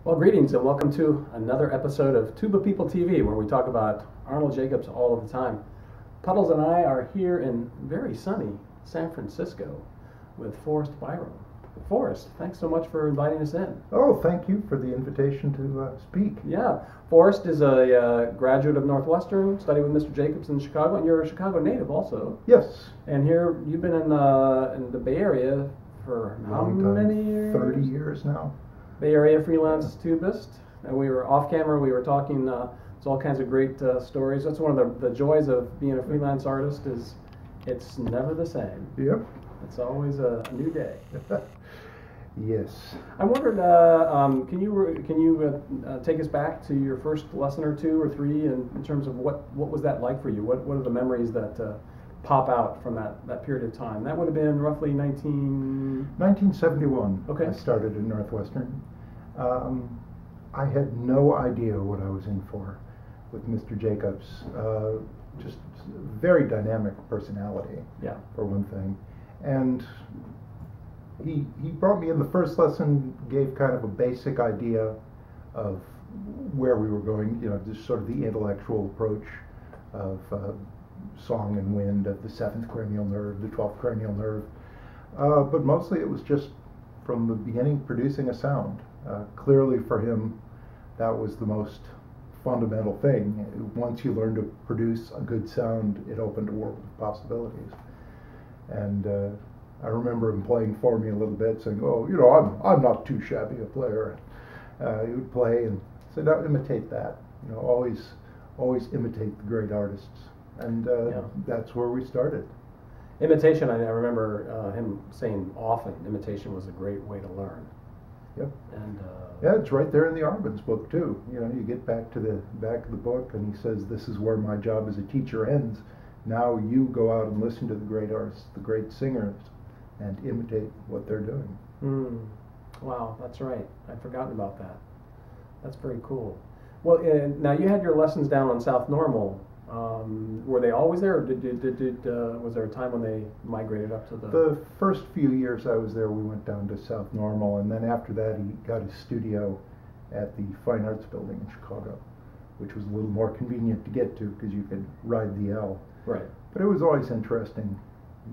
Well, greetings and welcome to another episode of Tuba People TV, where we talk about Arnold Jacobs all of the time. Puddles and I are here in very sunny San Francisco with Forrest Byram. Forrest, thanks so much for inviting us in. Oh, thank you for the invitation to speak. Yeah, Forrest is a graduate of Northwestern, studied with Mr. Jacobs in Chicago, and you're a Chicago native also. Yes. And here you've been in the Bay Area for how many years? 30 years now. Bay Area freelance tubist. And we were off camera, we were talking, it's all kinds of great stories. That's one of the joys of being a freelance artist is it's never the same. Yep. It's always a new day. Yes. I wondered, can you take us back to your first lesson or two or three in terms of what was that like for you? What are the memories that pop out from that period of time? That would have been roughly 1971. Okay. I started at Northwestern. I had no idea what I was in for with Mr. Jacobs. Just very dynamic personality, Yeah. for one thing. And he brought me in the first lesson, gave kind of a basic idea of where we were going, just sort of the intellectual approach of song and wind, of the 7th cranial nerve, the 12th cranial nerve. But mostly it was just from the beginning producing a sound. Clearly for him, that was the most fundamental thing. Once you learn to produce a good sound, it opened a world of possibilities. And I remember him playing for me a little bit, saying, "Oh, I'm not too shabby a player." He would play and say, "No, imitate that. Always imitate the great artists." And that's where we started. Imitation, I remember him saying often, imitation was a great way to learn. Yep. And yeah, it's right there in the Arbenz book too. You get back to the back of the book, and he says, "This is where my job as a teacher ends. Now you go out and listen to the great artists, the great singers, and imitate what they're doing." Wow, that's right. I'd forgotten about that. That's very cool. Well, now you had your lessons down on South Normal. Were they always there, or was there a time when they migrated up to The first few years I was there, we went down to South Normal, and then after that he got his studio at the Fine Arts Building in Chicago, which was a little more convenient to get to because you could ride the L. Right. But it was always interesting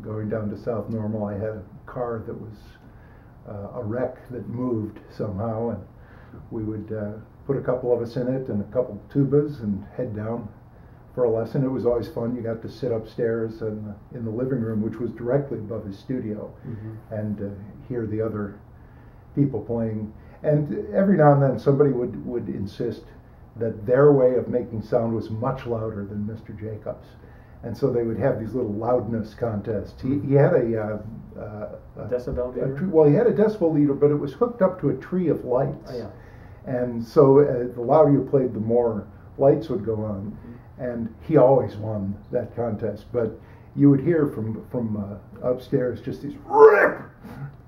going down to South Normal. I had a car that was a wreck that moved somehow, and we would put a couple of us in it and a couple tubas and head down for a lesson. It was always fun. You got to sit upstairs and in the living room, which was directly above his studio, and hear the other people playing. And every now and then somebody would insist that their way of making sound was much louder than Mr. Jacobs. And so they would have these little loudness contests. He had a decibel meter? Well, he had a decibel meter, but it was hooked up to a tree of lights. Oh, yeah. And so the louder you played, the more lights would go on. And he always won that contest. But you would hear from upstairs just these rip,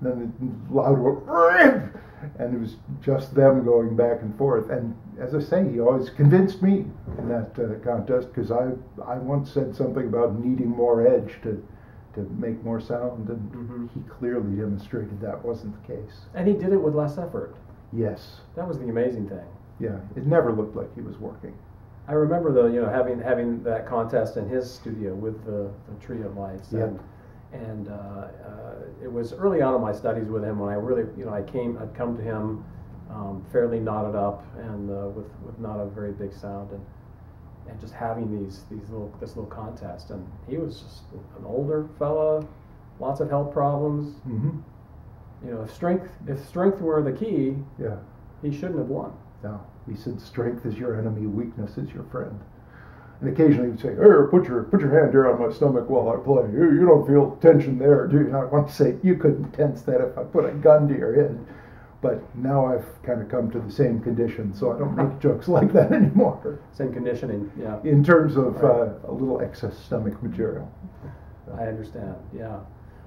and then the louder rip, and it was just them going back and forth. And as I say, he always convinced me in that contest, because I once said something about needing more edge to make more sound, and he clearly demonstrated that wasn't the case. And he did it with less effort. Yes. That was the amazing thing. Yeah, it never looked like he was working. I remember though, having that contest in his studio with the tree of lights. Yep. And it was early on in my studies with him when I really, I'd come to him fairly knotted up and with not a very big sound, and just having this little contest. And he was just an older fella, lots of health problems. If strength were the key, yeah, he shouldn't have won. No, he said, "Strength is your enemy, weakness is your friend." And occasionally he would say, "Here, put your hand here on my stomach while I play. You don't feel tension there, do you?" And I want to say, "You couldn't tense that if I put a gun to your head." But now I've kind of come to the same condition, so I don't make jokes like that anymore. Same conditioning, yeah. In terms of a little excess stomach material. I understand, yeah.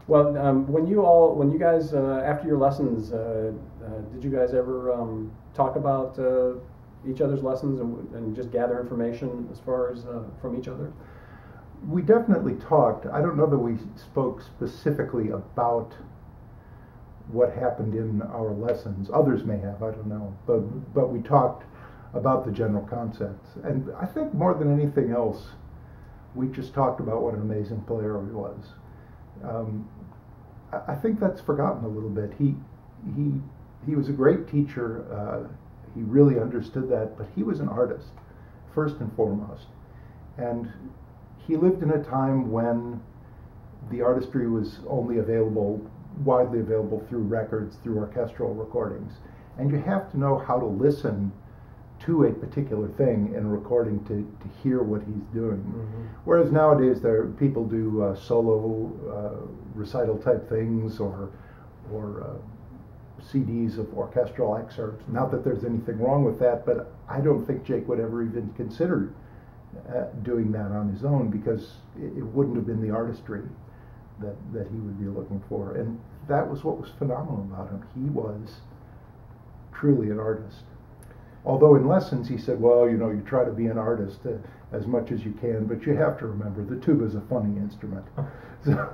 Well, when you guys, after your lessons, did you guys ever talk about each other's lessons and just gather information as far as from each other? We definitely talked. I don't know that we spoke specifically about what happened in our lessons. Others may have, I don't know. But we talked about the general concepts. And I think more than anything else, we just talked about what an amazing player he was. I think that's forgotten a little bit. He was a great teacher. He really understood that, but he was an artist, first and foremost. And he lived in a time when the artistry was only widely available through records, through orchestral recordings. And you have to know how to listen to a particular thing in a recording to hear what he's doing. Mm-hmm. Whereas nowadays people do solo recital type things or CDs of orchestral excerpts. Not that there's anything wrong with that, but I don't think Jake would ever even consider doing that on his own, because it wouldn't have been the artistry that he would be looking for. And that was what was phenomenal about him. He was truly an artist. Although in lessons he said, well, you try to be an artist as much as you can, but you have to remember the tuba is a funny instrument. So,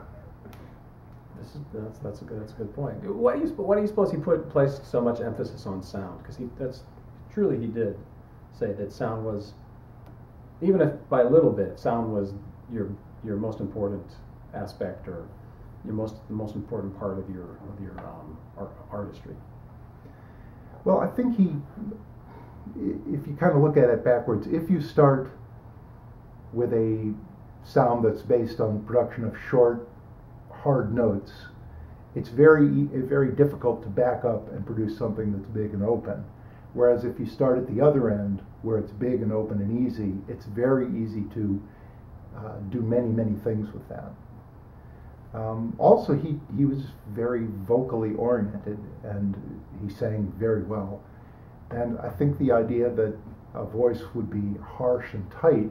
that's a good point. Why do you suppose he placed so much emphasis on sound? Because he did say that sound was, even if by a little bit, sound was your most important aspect, or the most important part of your artistry. Well, I think if you kind of look at it backwards, if you start with a sound that's based on the production of short, hard notes, it's very difficult to back up and produce something that's big and open. Whereas if you start at the other end, where it's big and open and easy, it's very easy to do many things with that. Also, he was very vocally oriented, and he sang very well. And I think the idea that a voice would be harsh and tight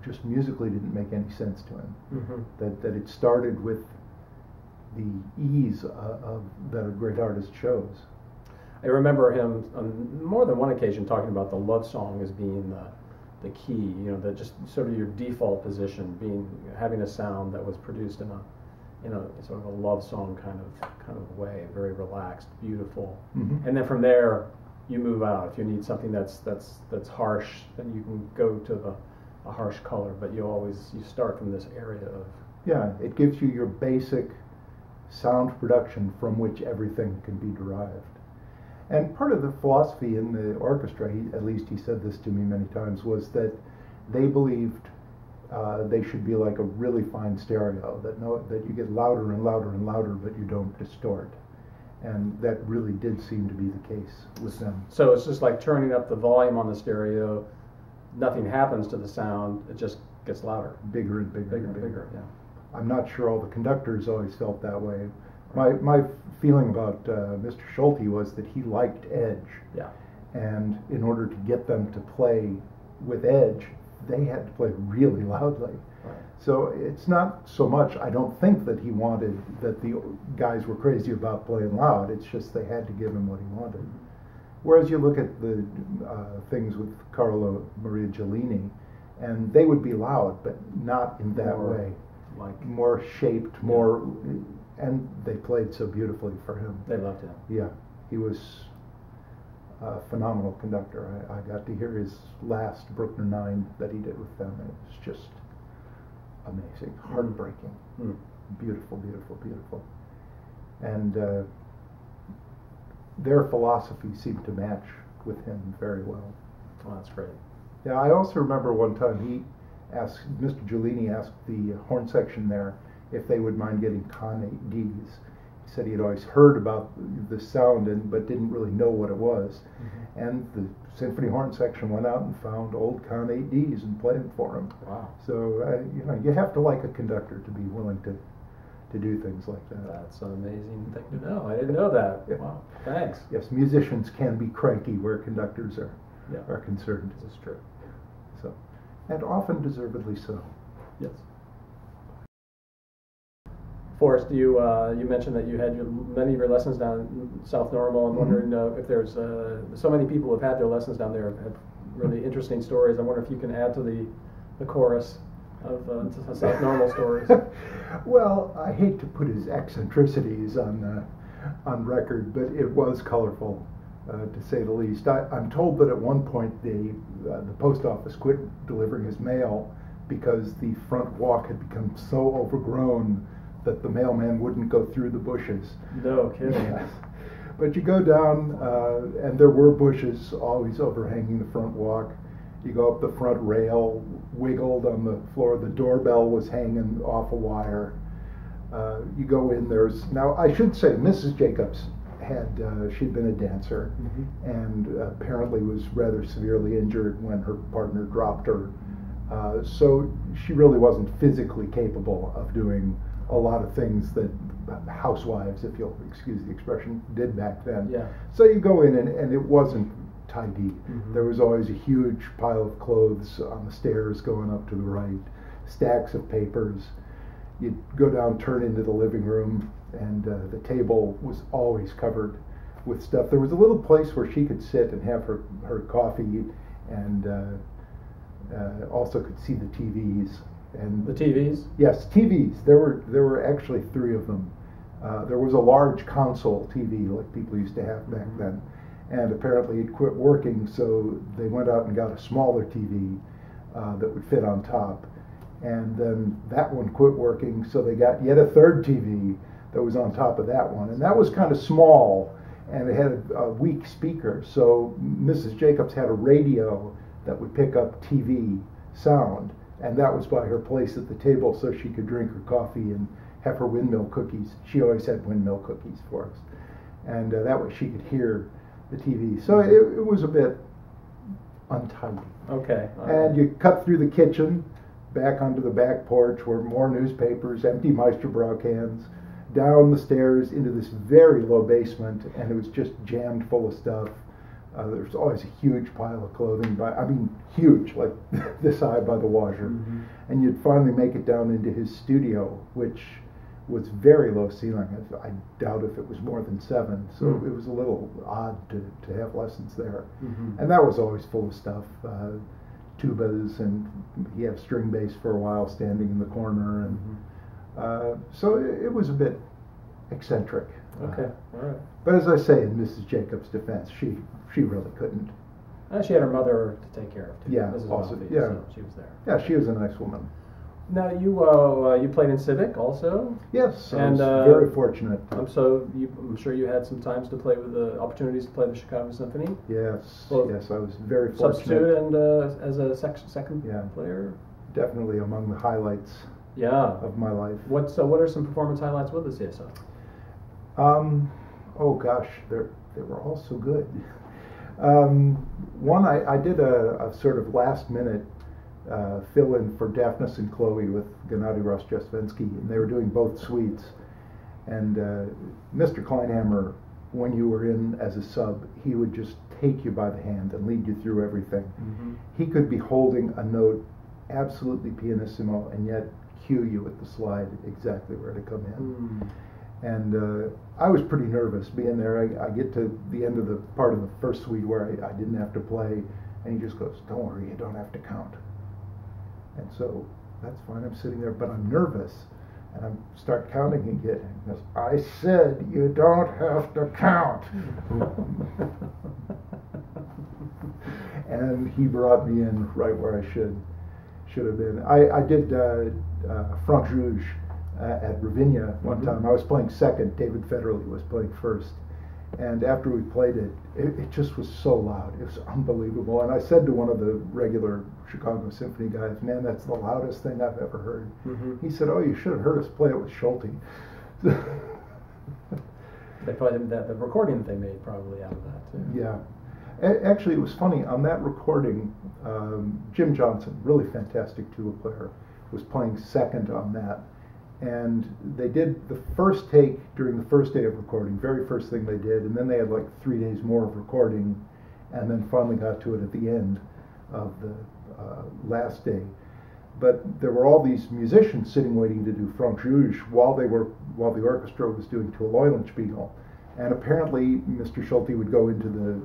just musically didn't make any sense to him. Mm-hmm. That it started with the ease that a great artist shows. I remember him on more than one occasion talking about the love song as being the key, that just sort of your default position, having a sound that was produced in a sort of a love song kind of way, very relaxed, beautiful. Mm-hmm. And then from there you move out. If you need something that's harsh, then you can go to a harsh color, but you start from this area of... Yeah, it gives you your basic sound production from which everything can be derived. And part of the philosophy in the orchestra, at least he said this to me many times, was that they believed they should be like a really fine stereo, that you get louder and louder and louder, but you don't distort. And that really did seem to be the case with them. So it's just like turning up the volume on the stereo. Nothing happens to the sound. It just gets louder. Bigger and bigger and bigger. Yeah. I'm not sure all the conductors always felt that way. My feeling about Mr. Solti was that he liked edge. Yeah. And in order to get them to play with edge, they had to play really loudly. Right. So it's not so much, I don't think that he wanted that the guys were crazy about playing loud. It's just they had to give him what he wanted. Whereas you look at the things with Carlo Maria Giulini, and they would be loud, but not in that way. Like more shaped, more, and they played so beautifully for him. They loved him. Yeah, he was a phenomenal conductor. I got to hear his last Bruckner 9 that he did with them. It was just amazing, heartbreaking, beautiful, beautiful, beautiful. And their philosophy seemed to match with him very well. Oh, that's great. Yeah, I also remember one time Mr. Giulini asked the horn section there if they would mind getting Con 8Ds. He said he had always heard about the sound but didn't really know what it was. Mm-hmm. And the symphony horn section went out and found old Con 8Ds and played them for him. Wow. So you have to like a conductor to be willing to do things like that. That's an amazing thing to know. I didn't know that. Yeah. Wow. Thanks. Yes, musicians can be cranky where conductors are concerned. This is true. So, and often deservedly so. Yes. Forrest, you mentioned that you had many of your lessons down in South Normal. I'm wondering if there's so many people who have had their lessons down there have really interesting stories. I wonder if you can add to the chorus of South Normal stories. Well, I hate to put his eccentricities on on record, but it was colorful, to say the least. I'm told that at one point the post office quit delivering his mail because the front walk had become so overgrown that the mailman wouldn't go through the bushes. No kidding. Yes. But you go down, and there were bushes always overhanging the front walk. You go up the front rail, wiggled on the floor. The doorbell was hanging off a wire. You go in, now I should say Mrs. Jacobs she'd been a dancer, and apparently was rather severely injured when her partner dropped her. So she really wasn't physically capable of doing a lot of things that housewives, if you'll excuse the expression, did back then. Yeah. So you go in and it wasn't tidy. There was always a huge pile of clothes on the stairs going up to the right, stacks of papers. You'd go down, turn into the living room, and the table was always covered with stuff. There was a little place where she could sit and have her coffee, and also could see the TVs. And The TVs? yes, TVs. There were actually 3 of them. There was a large console TV like people used to have back then, and apparently it quit working, so they went out and got a smaller TV that would fit on top. And then that one quit working, so they got yet a 3rd TV that was on top of that one. And that was kind of small, and it had a weak speaker, so Mrs. Jacobs had a radio that would pick up TV sound, and that was by her place at the table so she could drink her coffee and have her windmill cookies. She always had windmill cookies for us. And that way she could hear the TV. So it was a bit untidy. Okay. And you cut through the kitchen, back onto the back porch where more newspapers, empty Meisterbrow cans, down the stairs into this very low basement, and it was just jammed full of stuff. There's always a huge pile of clothing, huge, like this high by the washer. And you'd finally make it down into his studio, which was very low ceiling. I doubt if it was more than 7, so it was a little odd to have lessons there. And that was always full of stuff. Tubas, and he had a string bass for a while standing in the corner, and so it was a bit eccentric. Okay, all right. But as I say, in Mrs. Jacobs' defense, she really couldn't. And she had her mother to take care of too. Yeah, Mrs. also, Murphy, yeah. so she was there. Yeah, she was a nice woman. Now you played in Civic also. Yes, I And, was very fortunate. I'm sure you had some times to play with the opportunities to play the Chicago Symphony. Yes, Well, yes, I was very fortunate. Substitute and as a second Yeah. player. Definitely among the highlights Yeah. of my life. What are some performance highlights with the CSO? Oh gosh, they were all so good. One, I did a sort of last minute fill-in for Daphnis and Chloe with Gennady Rostjestvenski, and they were doing both suites. And Mr. Kleinhammer, when you were in as a sub, he would just take you by the hand and lead you through everything. He could be holding a note absolutely pianissimo and yet cue you at the slide exactly where to come in. And I was pretty nervous being there. I get to the end of the part of the first suite where I didn't have to play, and he just goes, "Don't worry, you don't have to count." And so that's fine. I'm sitting there, but I'm nervous, and I start counting again. And he goes, "I said you don't have to count." And he brought me in right where I should have been. I did Franck Juge at Ravinia one time. I was playing second. David Federley was playing first. And after we played it, it just was so loud. It was unbelievable. And I said to one of the regular Chicago Symphony guys, "Man, that's the loudest thing I've ever heard." He said, "Oh, you should have heard us play it with Solti." They probably the recording that they made probably out of that too. Yeah. Actually, it was funny. On that recording, Jim Johnson, really fantastic tuba player, was playing second on that. And they did the first take during the first day of recording, very first thing they did, and then they had like 3 days more of recording, and then finally got to it at the end of the last day. But there were all these musicians sitting waiting to do Franck Juge while the orchestra was doing to a Eulenspeigel. And apparently Mr. Solti would go into the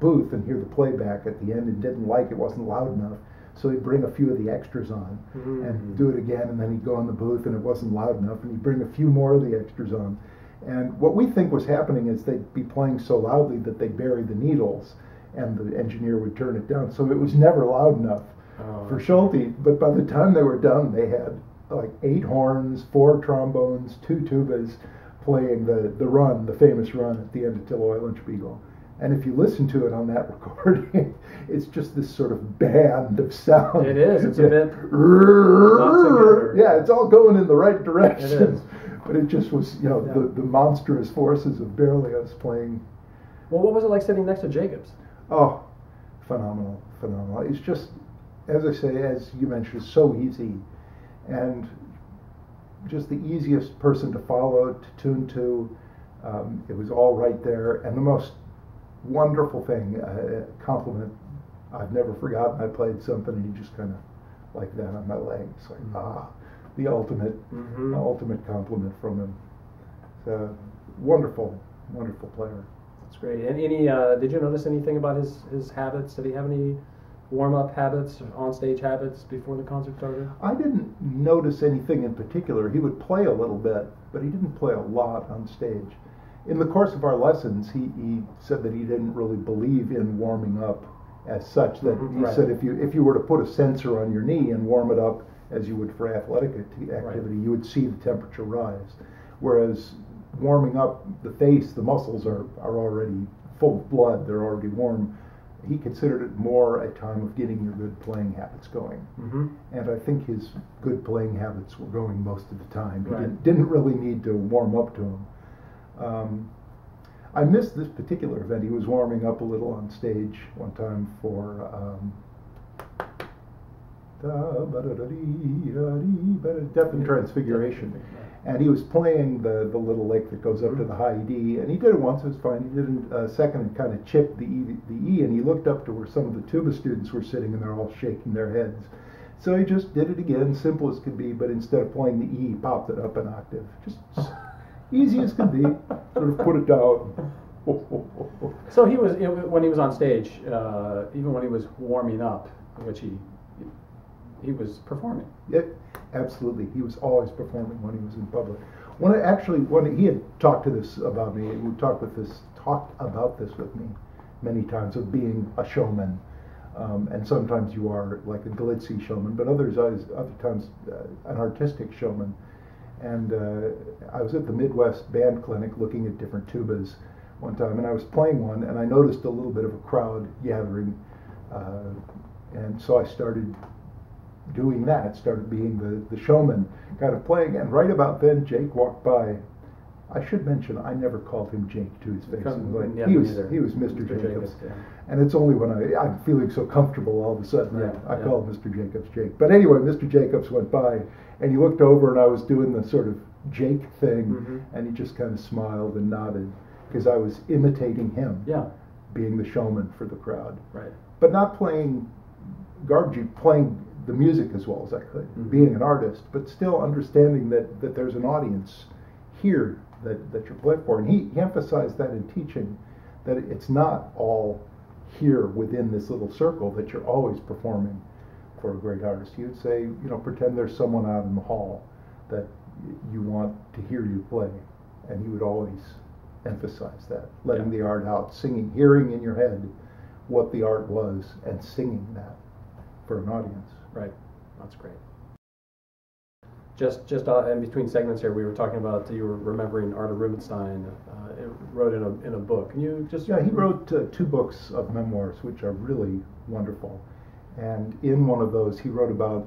booth and hear the playback at the end and didn't like it, wasn't loud enough. So he'd bring a few of the extras on and do it again, and then he'd go in the booth and it wasn't loud enough, and he'd bring a few more of the extras on. And what we think was happening is they'd be playing so loudly that they'd bury the needles, and the engineer would turn it down. So it was never loud enough for Solti. But by the time they were done, they had like 8 horns, 4 trombones, 2 tubas, playing the famous run at the end of Till Eulenspeigel. And if you listen to it on that recording, it's just this sort of band of sound. It is. It's a bit. Yeah, it's all going in the right direction. It is. But it just was, the monstrous forces of Berlioz playing. Well, what was it like sitting next to Jacobs? Oh, phenomenal. It's just, as I say, as you mentioned, so easy. And just the easiest person to follow, to tune to. It was all right there. And the most wonderful thing, compliment I've never forgotten. I played something and he just kind of like that on my leg. It's like, the ultimate compliment from him. So wonderful player. That's great. And any did you notice anything about his habits? Did he have any warm-up habits, on-stage habits before the concert started? I didn't notice anything in particular. He would play a little bit, but he didn't play a lot on stage. In the course of our lessons, he said that he didn't really believe in warming up as such. That he said if you were to put a sensor on your knee and warm it up as you would for athletic activity, you would see the temperature rise. Whereas warming up the face, the muscles are already full of blood, they're already warm. He considered it more a time of getting your good playing habits going. And I think his good playing habits were going most of the time. He didn't really need to warm up to them. I missed this particular event. He was warming up a little on stage one time for Death and Transfiguration. And he was playing the little lick that goes up to the high D, and he did it once, it was fine. He did it a second and kind of chipped the E, and he looked up to where some of the tuba students were sitting, and they're all shaking their heads. So he just did it again, simple as could be, but instead of playing the E, he popped it up an octave. Just easy as could be, sort of put it down. So he was, when he was on stage, even when he was warming up, which he was performing. Yeah, absolutely. He was always performing when he was in public. When he had talked about me, and we talked about this with me many times, of being a showman. And sometimes you are like a glitzy showman, but other times an artistic showman. And I was at the Midwest Band Clinic looking at different tubas one time, and I was playing one, and I noticed a little bit of a crowd gathering, and so I started doing that, started being the showman, kind of playing, and right about then Jake walked by. I should mention I never called him Jake to his face. He was Mr. Jacobs. Yeah. And it's only when I'm feeling so comfortable all of a sudden I call Mr. Jacobs Jake. But anyway, Mr. Jacobs went by and he looked over and I was doing the sort of Jake thing, and he just kind of smiled and nodded because I was imitating him, being the showman for the crowd. Right. But not playing garbage, playing the music as well as I could, being an artist, but still understanding that there's an audience here that you're playing for. And he emphasized that in teaching, that it's not all here within this little circle, that you're always performing for a great artist. He would say, pretend there's someone out in the hall that you want to hear you play. And he would always emphasize that, letting the art out, singing, hearing in your head what the art was and singing that for an audience. Right, that's great. Just in between segments here, we were talking about you were remembering Arnold Rubinstein wrote in a book. Can you just? Yeah, he wrote 2 books of memoirs, which are really wonderful. And in one of those, he wrote about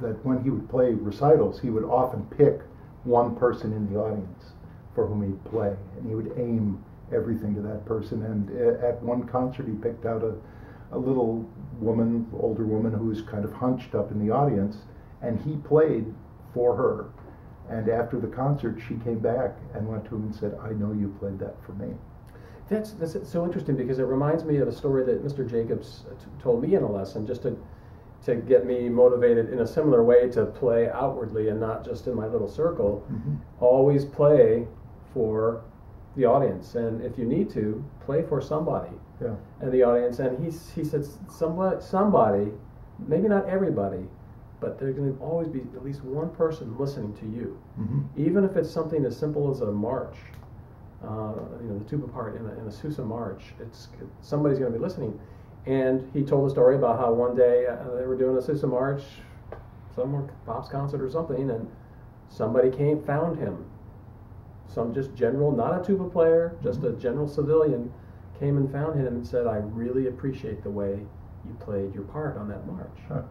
that when he would play recitals, he would often pick one person in the audience for whom he'd play, and he would aim everything to that person. And at one concert, he picked out a little woman, older woman, who was kind of hunched up in the audience, and he played for her. And after the concert, she came back and went to him and said, "I know you played that for me." That's so interesting, because it reminds me of a story that Mr. Jacobs told me in a lesson, just to get me motivated in a similar way to play outwardly and not just in my little circle. Always play for the audience, and if you need to, play for somebody in the audience. And he said somebody, maybe not everybody, but there's going to always be at least one person listening to you, Mm-hmm. even if it's something as simple as a march. The tuba part in a Sousa march. Somebody's going to be listening. And he told a story about how one day they were doing a Sousa march, some pops concert or something, and somebody found him. Some just general, not a tuba player, just a general civilian, came and found him and said, "I really appreciate the way you played your part on that march." Huh.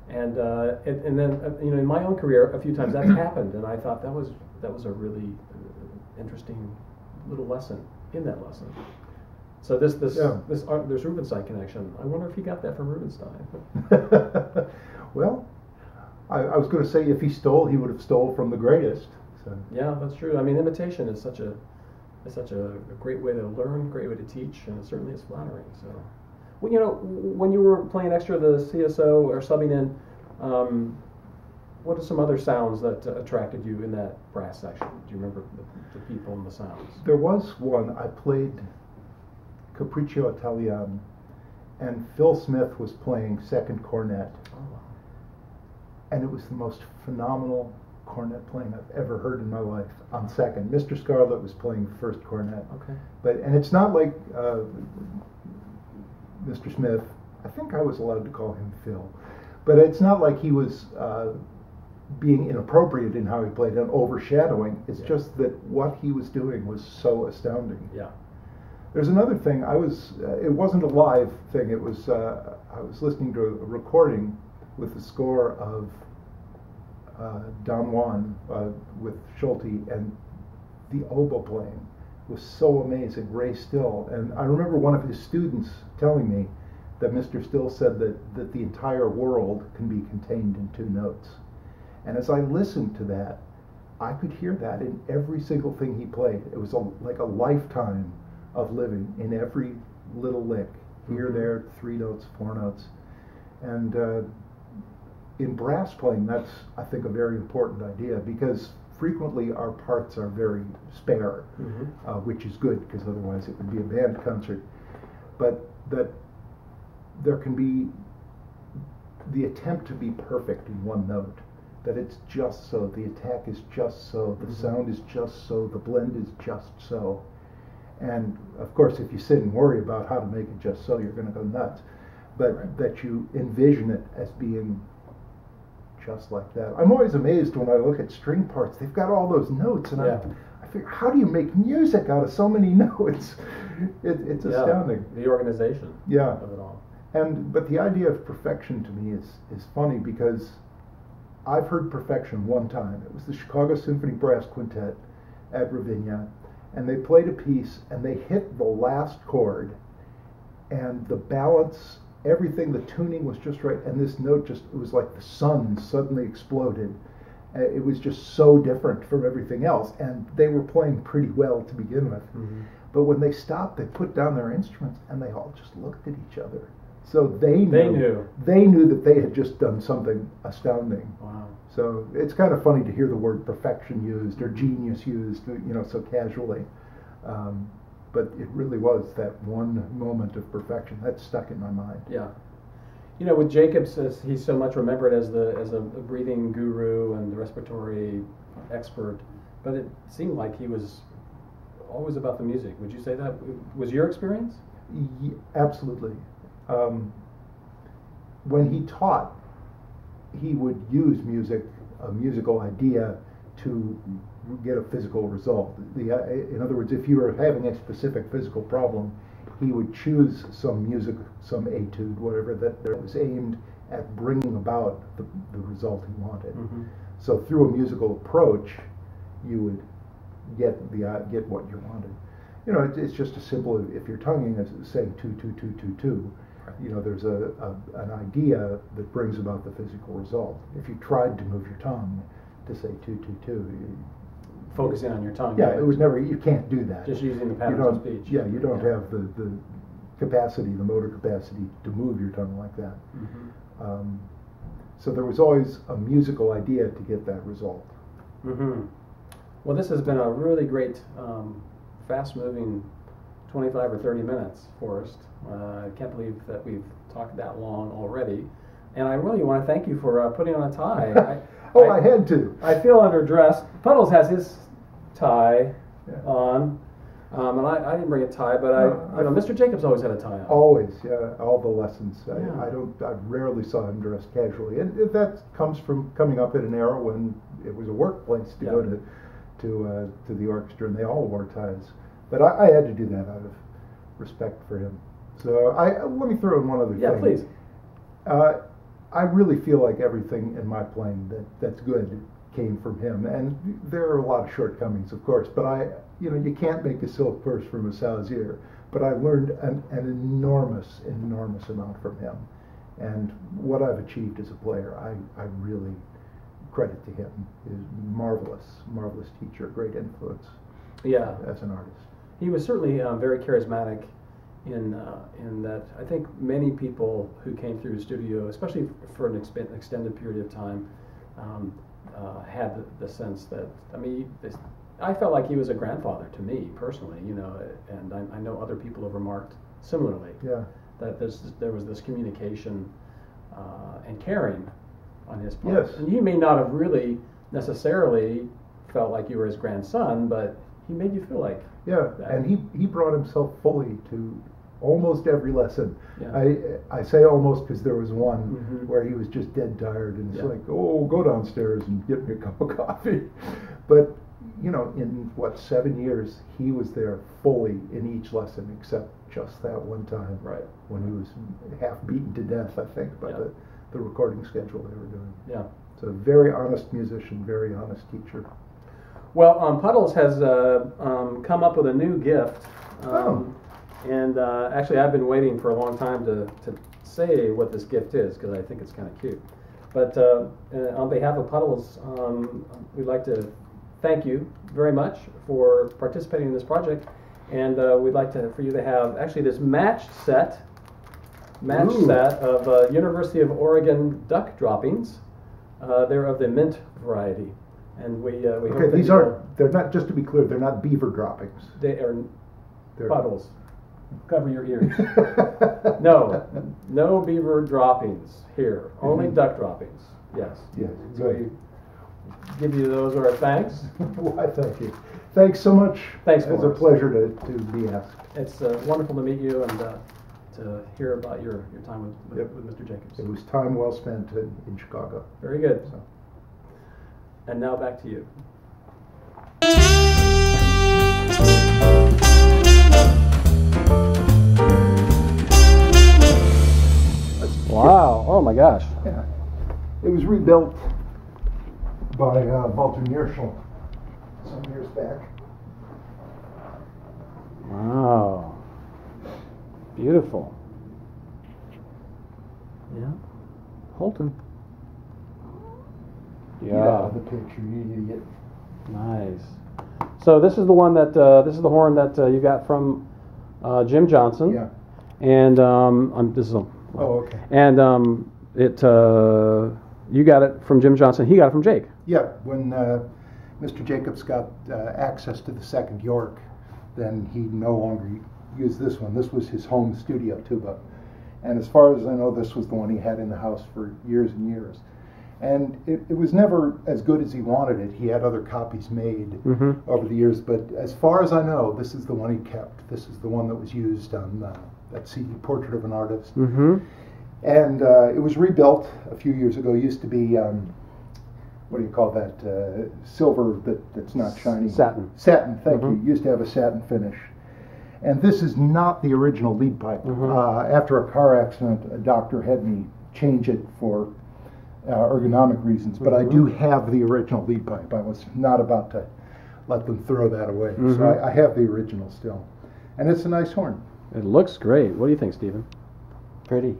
And then in my own career, a few times that's happened, and I thought that was a really interesting little lesson in that lesson. So this Rubinstein connection, I wonder if he got that from Rubinstein. Well, I was going to say if he stole, he would have stole from the greatest. So. Yeah, that's true. I mean, imitation is such a great way to learn, great way to teach, and it certainly is flattering. So, well, when you were playing extra the CSO or subbing in, what are some other sounds that attracted you in that brass section? Do you remember the people and the sounds? There was one. I played Capriccio Italiano, and Phil Smith was playing second cornet. Oh, wow. And it was the most phenomenal cornet playing I've ever heard in my life on second. Mr. Scarlett was playing first cornet. Okay. And it's not like Mr. Smith. I think I was allowed to call him Phil. But it's not like he was being inappropriate in how he played and overshadowing. It's just that what he was doing was so astounding. Yeah. There's another thing. It wasn't a live thing. It was I was listening to a recording with the score of Don Juan with Solti, and the oboe playing was so amazing. Ray Still, and I remember one of his students telling me that Mr. Still said that the entire world can be contained in 2 notes. And as I listened to that, I could hear that in every single thing he played. It was like a lifetime of living in every little lick. Here, there, 3 notes, 4 notes. And in brass playing, that's, I think, a very important idea, because frequently our parts are very spare, which is good, because otherwise it would be a band concert. But that there can be the attempt to be perfect in 1 note, that it's just so, the attack is just so, the sound is just so, the blend is just so. And of course, if you sit and worry about how to make it just so, you're going to go nuts. But that you envision it as being just like that. I'm always amazed when I look at string parts. They've got all those notes, and I figure, how do you make music out of so many notes? It's astounding. The organization of it all. But the idea of perfection to me is funny, because I've heard perfection one time. It was the Chicago Symphony Brass Quintet at Ravinia, and they played a piece, and they hit the last chord, and the balance, everything, the tuning was just right, and this note it was like the sun suddenly exploded. It was just so different from everything else, and they were playing pretty well to begin with. But when they stopped, they put down their instruments, and they all just looked at each other. So they knew that they had just done something astounding. Wow. So it's kind of funny to hear the word perfection used or genius used, so casually. But it really was that one moment of perfection that stuck in my mind. Yeah. With Jacobs, he's so much remembered as a breathing guru and the respiratory expert, but it seemed like he was always about the music. Would you say that was your experience? Absolutely. When he taught, he would use a musical idea to get a physical result. In other words, if you were having a specific physical problem, he would choose some music, some etude, whatever, that was aimed at bringing about the result he wanted. So through a musical approach, you would get what you wanted. It's just as simple if you're tonguing as saying 2 2 2 2 2. There's an idea that brings about the physical result. If you tried to move your tongue to say 2 2 2, focusing on your tongue. Yeah, it was never. You can't do that. Just using the patterns of speech. Yeah, you don't have the capacity, the motor capacity to move your tongue like that. So there was always a musical idea to get that result. Well, this has been a really great, fast-moving 25 or 30 minutes, Forrest. I can't believe that we've talked that long already. And I really want to thank you for putting on a tie. I had to. I feel underdressed. Puddles has his tie on. And I didn't bring a tie, but Mr. Jacobs always had a tie on. Always, yeah. All the lessons. I rarely saw him dressed casually, and that comes from coming up in an era when it was a workplace to go to the orchestra, and they all wore ties. But I had to do that out of respect for him. So let me throw in one other thing. Yeah, please. I really feel like everything in my playing that's good came from him, and there are a lot of shortcomings, of course. But you can't make a silk purse from a sow's ear. But I learned an enormous amount from him, and what I've achieved as a player, I really credit to him. He's marvelous teacher, great influence. Yeah, as an artist, he was certainly very charismatic. In that, I think many people who came through his studio, especially for an extended period of time, had the sense that, I felt like he was a grandfather to me personally, and I know other people have remarked similarly. Yeah. That there was this communication and caring on his part. Yes. And he may not have really necessarily felt like you were his grandson, but he made you feel like. Yeah, and he brought himself fully to almost every lesson. Yeah. I say almost because there was one where he was just dead tired, and it's like, oh, go downstairs and get me a cup of coffee. But in 7 years, he was there fully in each lesson, except just that one time, right, when he was half beaten to death, I think, by the recording schedule they were doing. Yeah. So very honest musician, very honest teacher. Well, Puddles has come up with a new gift. And actually, I've been waiting for a long time to say what this gift is, because I think it's kind of cute. But on behalf of Puddles, we'd like to thank you very much for participating in this project. And we'd like for you to have actually this match set of University of Oregon duck droppings. They're of the mint variety. And we hope they're not, just to be clear, they're not beaver droppings. They're Puddles. Cover your ears. No beaver droppings here. Only duck droppings. Yes. Yes. So we give you those our thanks. Why, thank you. Thanks so much. Thanks, It's Forrest. a pleasure to be asked. It's wonderful to meet you and to hear about your time with Mr. Jacobs. It was time well spent in Chicago. Very good. So. And now back to you. Wow! Oh my gosh! Yeah, it was rebuilt by Holton some years back. Wow! Beautiful. Yeah, Holton. Get out of the picture, you idiot. Nice. So this is the one that this is the horn that you got from Jim Johnson. Yeah. And this is. Oh, okay. And you got it from Jim Johnson. He got it from Jake. Yeah. When Mr. Jacobs got access to the second York, then he no longer used this one. This was his home studio tuba, and as far as I know, this was the one he had in the house for years and years. And it was never as good as he wanted it. He had other copies made over the years, but as far as I know, this is the one he kept. This is the one that was used on that CD, Portrait of an Artist. And it was rebuilt a few years ago. It used to be, what do you call that, silver that's not shiny? Satin. Satin, thank you. It used to have a satin finish. And this is not the original lead pipe. After a car accident, a doctor had me change it for ergonomic reasons, but I do have the original lead pipe. I was not about to let them throw that away. So I have the original still. And it's a nice horn. It looks great. What do you think, Stephen? Pretty.